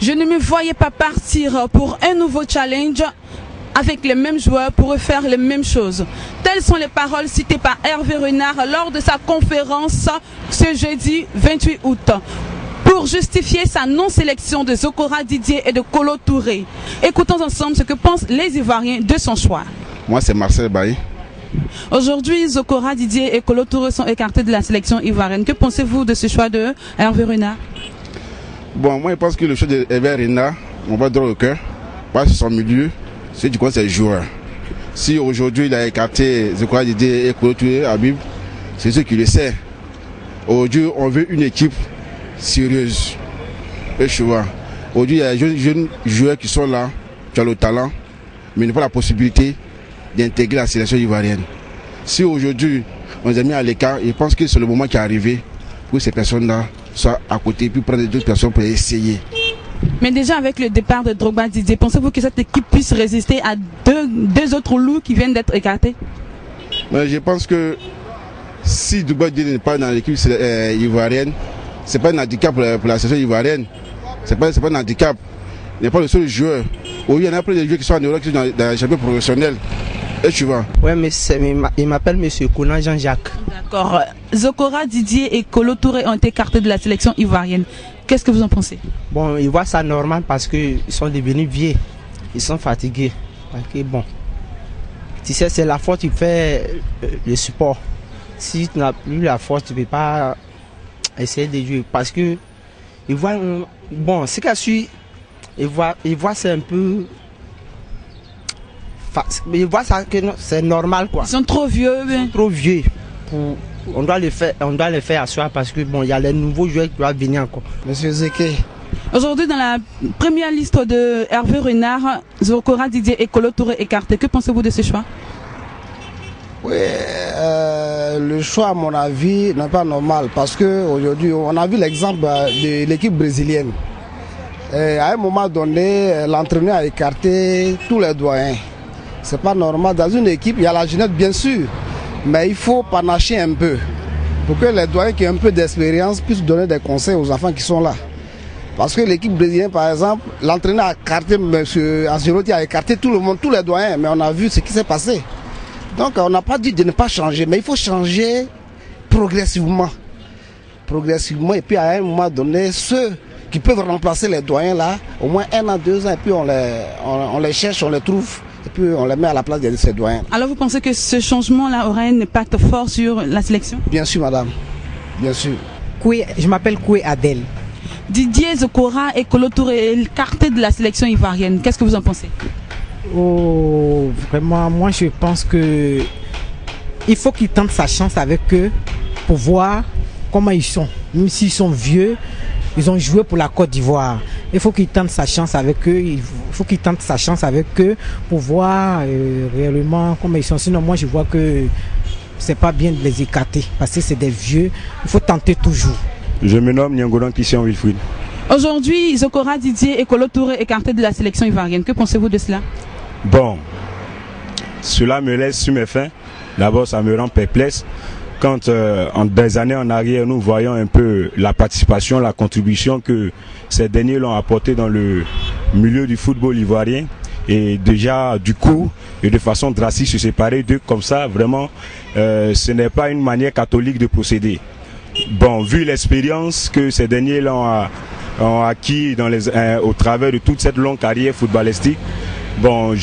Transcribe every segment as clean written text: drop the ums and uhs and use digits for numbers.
Je ne me voyais pas partir pour un nouveau challenge avec les mêmes joueurs pour refaire les mêmes choses. Telles sont les paroles citées par Hervé Renard lors de sa conférence ce jeudi 28 août. Pour justifier sa non-sélection de Zokora Didier et de Kolo Touré. Écoutons ensemble ce que pensent les Ivoiriens de son choix. Moi, c'est Marcel Bailly. Aujourd'hui, Zokora Didier et Kolo Touré sont écartés de la sélection ivoirienne. Que pensez-vous de ce choix de Hervé Renard? Bon, moi, je pense que le choix de Hervé Renard, on va droit au cœur, parce que son milieu, c'est du coup, c'est le joueur. Si aujourd'hui, il a écarté Zokora Didier et Kolo Touré, Habib, c'est ce qu'il le sait. Aujourd'hui, on veut une équipe sérieuse. Et je vois. Aujourd'hui, il y a des jeunes joueurs qui sont là, qui ont le talent, mais ils n'ont pas la possibilité d'intégrer la sélection ivoirienne. Si aujourd'hui, on les a mis à l'écart, je pense que c'est le moment qui est arrivé pour que ces personnes-là soient à côté, puis prendre d'autres personnes pour essayer. Mais déjà avec le départ de Drogba Didier, pensez-vous que cette équipe puisse résister à deux autres loups qui viennent d'être écartés? Mais je pense que si Drogba Didier n'est pas dans l'équipe ivoirienne, c'est pas un handicap pour la sélection ivoirienne. C'est pas un handicap. Il n'est pas le seul joueur. Oui, il y en a plein de joueurs qui sont en Europe, qui sont dans les championnats professionnels. Et tu vois. Oui, mais il m'appelle M. Conan Jean-Jacques. D'accord. Zokora Didier et Kolo Touré ont été écartés de la sélection ivoirienne. Qu'est-ce que vous en pensez? Bon, ils voient ça normal parce qu'ils sont devenus vieux. Ils sont fatigués. Okay, bon. Tu sais, c'est la force qui fait le support. Si tu n'as plus la force, tu ne peux pas essayer de jouer parce que ils voient bon c'est qu'à suivre ils voient c'est un peu ils voient ça que c'est normal quoi. Ils sont trop vieux. Trop vieux pour on doit les faire asseoir parce que bon il y a les nouveaux joueurs qui doivent venir encore. Monsieur Zeke. Aujourd'hui dans la première liste de Hervé Renard, Zokora Didier et Kolo Touré écartés. Que pensez-vous de ce choix? Oui, le choix à mon avis n'est pas normal parce qu'aujourd'hui on a vu l'exemple de l'équipe brésilienne. Et à un moment donné, l'entraîneur a écarté tous les doyens. C'est pas normal. Dans une équipe, il y a la jeunesse bien sûr, mais il faut panacher un peu pour que les doyens qui ont un peu d'expérience puissent donner des conseils aux enfants qui sont là. Parce que l'équipe brésilienne, par exemple, l'entraîneur a écarté, M. Ancelotti a écarté tout le monde, tous les doyens, mais on a vu ce qui s'est passé. Donc on n'a pas dit de ne pas changer, mais il faut changer progressivement. Progressivement, et puis à un moment donné, ceux qui peuvent remplacer les doyens là, au moins 1 an, 2 ans, et puis on les cherche, on les trouve, et puis on les met à la place de ces doyens. Alors vous pensez que ce changement-là aura un impact fort sur la sélection? Bien sûr, madame. Bien sûr. Je m'appelle Koué Adel. Didier Zokora et Kolo Touré écartés de la sélection ivoirienne. Qu'est-ce que vous en pensez? Oh, vraiment, moi je pense que il faut qu'il tente sa chance avec eux pour voir comment ils sont. Même s'ils sont vieux, ils ont joué pour la Côte d'Ivoire. Il faut qu'il tente sa chance avec eux. Il faut qu'il tente sa chance avec eux pour voir réellement comment ils sont. Sinon, moi je vois que c'est pas bien de les écarter parce que c'est des vieux. Il faut tenter toujours. Je me nomme Nyangolan Christian Wilfried. Aujourd'hui, Zokora Didier et Kolo Touré écartés de la sélection ivoirienne. Que pensez-vous de cela? Bon, cela me laisse sur mes fins. D'abord, ça me rend perplexe. Quand en des années en arrière, nous voyons un peu la participation, la contribution que ces derniers l'ont apporté dans le milieu du football ivoirien. Et déjà, du coup, et de façon drastique, se séparer d'eux comme ça, vraiment, ce n'est pas une manière catholique de procéder. Bon, vu l'expérience que ces derniers ont acquis au travers de toute cette longue carrière footballistique, bon,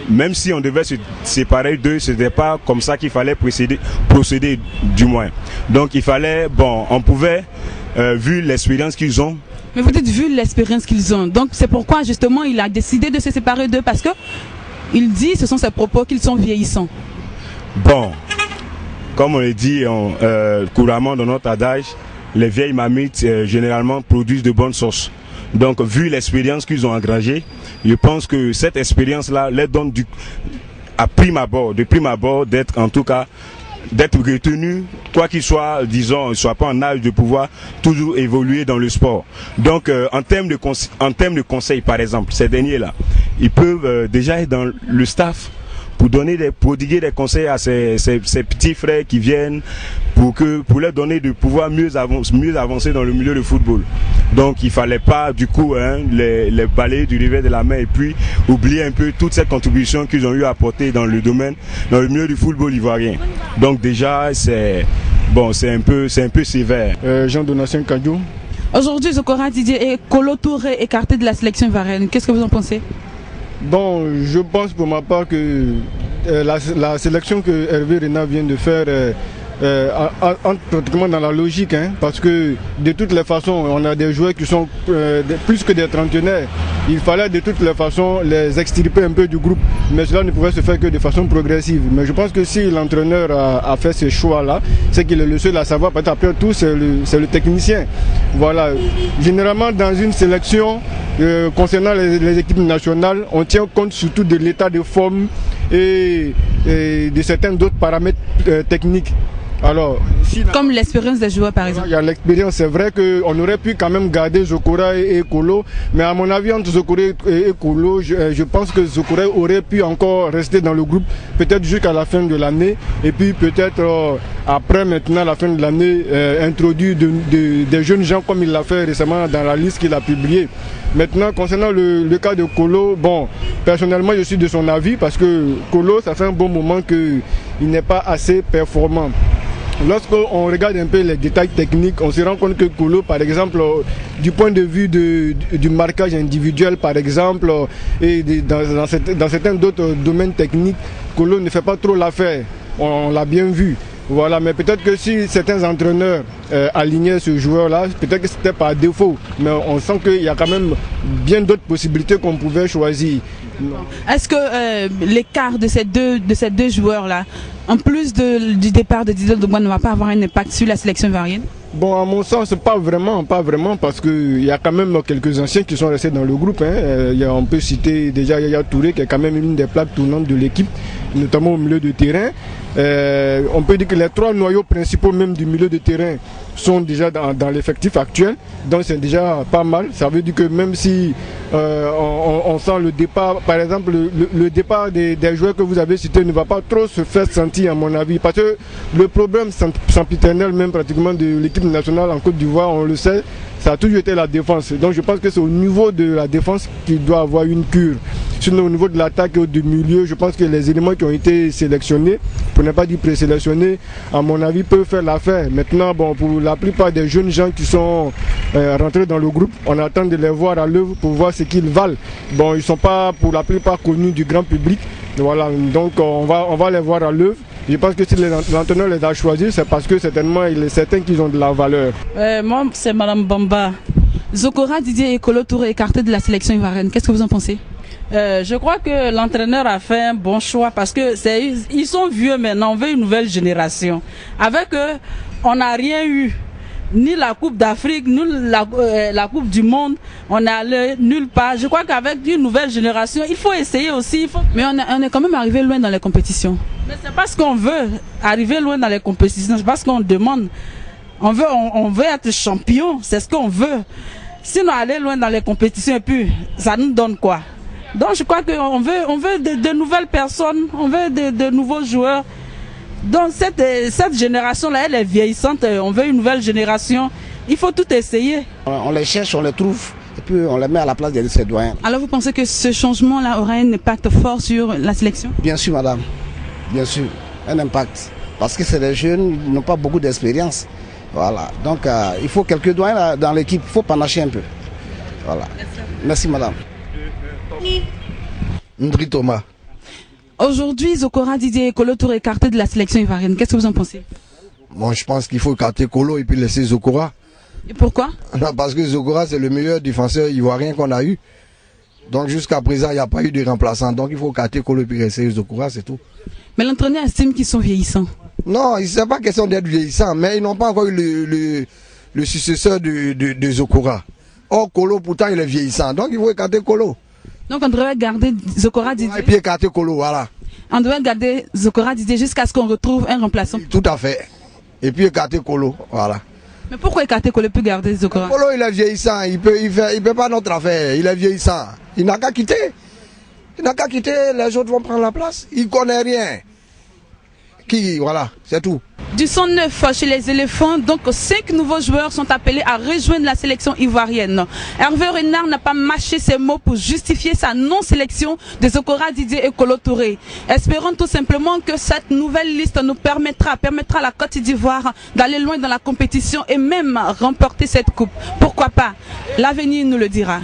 même si on devait se séparer d'eux, ce n'était pas comme ça qu'il fallait procéder du moins. Donc il fallait, bon, on pouvait, vu l'expérience qu'ils ont. Mais vous dites vu l'expérience qu'ils ont, donc c'est pourquoi justement il a décidé de se séparer d'eux, parce que il dit, ce sont ses propos, qu'ils sont vieillissants. Bon, comme on le dit couramment dans notre adage, les vieilles mamites généralement produisent de bonnes sauces. Donc vu l'expérience qu'ils ont engrangée, je pense que cette expérience-là les donne de prime abord, d'être en tout cas, d'être retenu, quoi qu'il soit, disons, ne soit pas en âge de pouvoir toujours évoluer dans le sport. Donc en termes de conseils, par exemple, ces derniers-là, ils peuvent déjà être dans le staff pour prodiguer des conseils à ses petits frères qui viennent pour leur donner de pouvoir mieux avancer dans le milieu du football. Donc il fallait pas du coup les balayer du revers de la main et puis oublier un peu toutes ces contributions qu'ils ont eu à apporter dans le milieu du football ivoirien. Donc déjà c'est un peu sévère. Jean-Donatien Kadiou. Aujourd'hui, Zokora Didier et Kolo Touré écartés de la sélection ivoirienne. Qu'est-ce que vous en pensez? Bon, je pense pour ma part que la sélection que Hervé Renard vient de faire entre pratiquement dans la logique, parce que de toutes les façons, on a des joueurs qui sont plus que des trentenaires. Il fallait de toutes les façons les extirper un peu du groupe, mais cela ne pouvait se faire que de façon progressive. Mais je pense que si l'entraîneur a fait ce choix-là, c'est qu'il est le seul à savoir, parce qu'après tout, c'est le technicien. Voilà. Généralement, dans une sélection, concernant les équipes nationales, on tient compte surtout de l'état de forme et de certains d'autres paramètres techniques. Alors, comme l'expérience des joueurs par exemple. Il y a l'expérience, c'est vrai qu'on aurait pu quand même garder Zokora et Kolo, mais à mon avis entre Zokora et Kolo, je pense que Zokora aurait pu encore rester dans le groupe, peut-être jusqu'à la fin de l'année, et puis peut-être après maintenant la fin de l'année, introduire des jeunes gens comme il l'a fait récemment dans la liste qu'il a publiée. Maintenant concernant le cas de Kolo, bon, personnellement je suis de son avis parce que Kolo, ça fait un bon moment qu'il n'est pas assez performant. Lorsqu'on regarde un peu les détails techniques, on se rend compte que Kolo, par exemple, du point de vue du marquage individuel, par exemple, et dans certains d'autres domaines techniques, Kolo ne fait pas trop l'affaire. On l'a bien vu. Voilà, mais peut-être que si certains entraîneurs alignaient ce joueur-là, peut-être que c'était par défaut. Mais on sent qu'il y a quand même bien d'autres possibilités qu'on pouvait choisir. Est-ce que l'écart de ces deux joueurs-là, en plus du départ de Didier Drogba, ne va pas avoir un impact sur la sélection ivoirienne? Bon, à mon sens, pas vraiment, parce qu'il y a quand même quelques anciens qui sont restés dans le groupe. On peut citer déjà Yaya Touré, qui est quand même une des plaques tournantes de l'équipe, notamment au milieu de terrain. On peut dire que les trois noyaux principaux même du milieu de terrain sont déjà dans l'effectif actuel, donc c'est déjà pas mal. Ça veut dire que même si on sent le départ, par exemple le départ des joueurs que vous avez cités ne va pas trop se faire sentir à mon avis, parce que le problème sempiternel même pratiquement de l'équipe nationale en Côte d'Ivoire, on le sait, ça a toujours été la défense. Donc je pense que c'est au niveau de la défense qu'il doit avoir une cure. Sinon au niveau de l'attaque et du milieu, je pense que les éléments qui ont été sélectionnés, pour ne pas dire présélectionnés, à mon avis peuvent faire l'affaire. Maintenant, bon, pour la plupart des jeunes gens qui sont rentrés dans le groupe, on attend de les voir à l'œuvre pour voir ce qu'ils valent. Bon, ils ne sont pas pour la plupart connus du grand public. Voilà, donc on va les voir à l'œuvre. Je pense que si l'entraîneur les a choisis, c'est parce que certainement il est certain qu'ils ont de la valeur. Moi, c'est Madame Bamba. Zokora Didier et Kolo Touré écartés de la sélection ivoirienne. Qu'est-ce que vous en pensez? Je crois que l'entraîneur a fait un bon choix parce que ils sont vieux maintenant, on veut une nouvelle génération. Avec eux, on n'a rien eu. Ni la Coupe d'Afrique, ni la Coupe du Monde, on n'est allé nulle part. Je crois qu'avec une nouvelle génération, il faut essayer aussi. Mais on est quand même arrivé loin dans les compétitions. Mais c'est parce qu'on veut arriver loin dans les compétitions, c'est parce qu'on demande. On veut être champion, c'est ce qu'on veut. Sinon aller loin dans les compétitions et puis ça nous donne quoi? Donc je crois qu'on veut de nouvelles personnes, on veut de nouveaux joueurs. Donc cette génération-là, elle est vieillissante, on veut une nouvelle génération. Il faut tout essayer. On les cherche, on les trouve, et puis on les met à la place des citoyens. Alors vous pensez que ce changement-là aura un impact fort sur la sélection? Bien sûr, madame. Bien sûr, un impact. Parce que c'est des jeunes, ils n'ont pas beaucoup d'expérience. Voilà. Donc il faut quelques doigts dans l'équipe, il faut panacher un peu. Voilà. Merci, madame. Ndri Thomas. Aujourd'hui, Zokora Didier et Kolo Touré écartés de la sélection ivoirienne. Qu'est-ce que vous en pensez? Moi, je pense qu'il faut écarter Kolo et puis laisser Zokora. Et pourquoi? Non, parce que Zokora, c'est le meilleur défenseur ivoirien qu'on a eu. Donc jusqu'à présent, il n'y a pas eu de remplaçant. Donc il faut écarter Kolo et puis laisser Zokora, c'est tout. Mais l'entraîneur estime qu'ils sont vieillissants. Non, ce n'est pas question d'être vieillissants, mais ils n'ont pas encore eu le successeur de Zokora. Or, Kolo, pourtant, il est vieillissant. Donc il faut écarter Kolo. Donc on devrait garder Zokora Didier. Et puis écarter Kolo, voilà. On devrait garder Zokora Didier jusqu'à ce qu'on retrouve un remplaçant. Tout à fait. Et puis écarter Kolo, voilà. Mais pourquoi écarter Kolo puis garder Zokora? Kolo, il est vieillissant, il peut pas notre affaire, il est vieillissant. Il n'a qu'à quitter. Il n'a qu'à quitter, les autres vont prendre la place. Il ne connaît rien. Voilà, c'est tout. Du 109 chez les éléphants, donc 5 nouveaux joueurs sont appelés à rejoindre la sélection ivoirienne. Hervé Renard n'a pas mâché ses mots pour justifier sa non-sélection de Zokora Didier et Kolo Touré. Espérons tout simplement que cette nouvelle liste nous permettra à la Côte d'Ivoire d'aller loin dans la compétition et même remporter cette coupe. Pourquoi pas? L'avenir nous le dira.